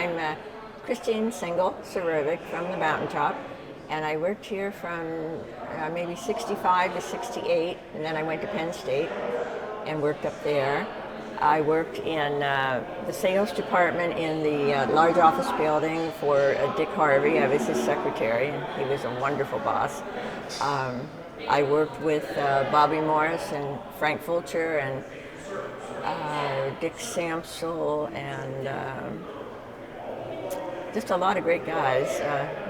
I'm Christine Single, Surovec from the Mountaintop, and I worked here from maybe 65 to 68, and then I went to Penn State and worked up there. I worked in the sales department in the large office building for Dick Harvey. I was his secretary, and he was a wonderful boss. I worked with Bobby Morris and Frank Fulcher and Dick Samsel and just a lot of great guys.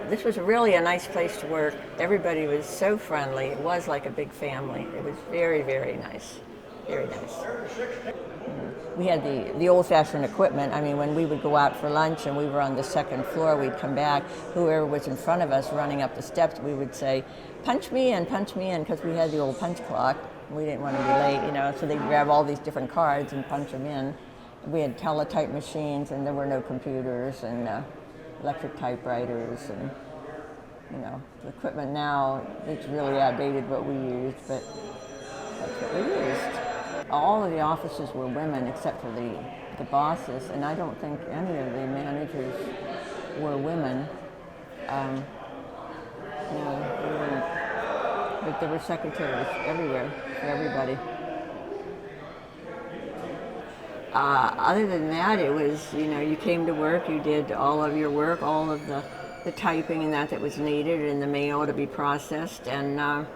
This was really a nice place to work. Everybody was so friendly. It was like a big family. It was very, very nice. Very nice. We had the old-fashioned equipment. I mean, when we would go out for lunch and we were on the second floor, we'd come back. Whoever was in front of us running up the steps, we would say, punch me in, because we had the old punch clock. We didn't want to be late, so they'd grab all these different cards and punch them in. We had teletype machines, and there were no computers and electric typewriters, and the equipment now, it's really outdated what we used, but that's what we used. All of the officers were women except for the bosses, and I don't think any of the managers were women. But there were secretaries everywhere for everybody. Other than that, it was, you came to work, you did all of your work, all of the typing and that was needed in the mail to be processed, and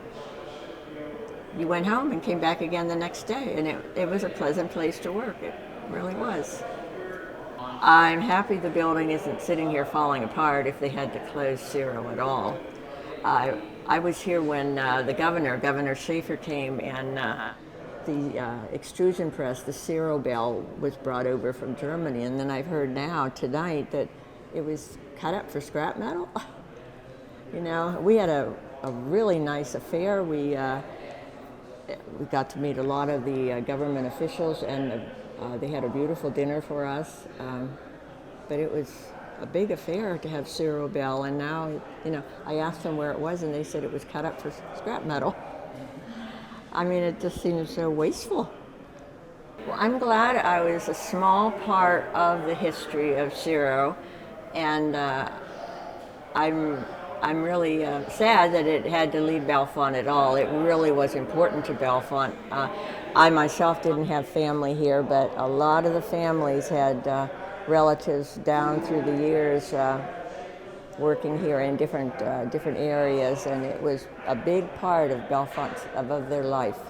you went home and came back again the next day, and it was a pleasant place to work. It really was. I'm happy the building isn't sitting here falling apart if they had to close Cerro at all. I was here when Governor Schaefer came, and the extrusion press, the Cerro bell, was brought over from Germany, and then I've heard now tonight that it was cut up for scrap metal. We had a really nice affair. We got to meet a lot of the government officials, and they had a beautiful dinner for us. But it was a big affair to have Cerro bell, and now, I asked them where it was, and they said it was cut up for scrap metal. I mean, it just seems so wasteful. Well, I'm glad I was a small part of the history of Cerro, and I'm really sad that it had to leave Bellefonte at all. It really was important to Bellefonte. I myself didn't have family here, but a lot of the families had relatives down through the years working here in different areas, and it was a big part of Bellefonte's of their life.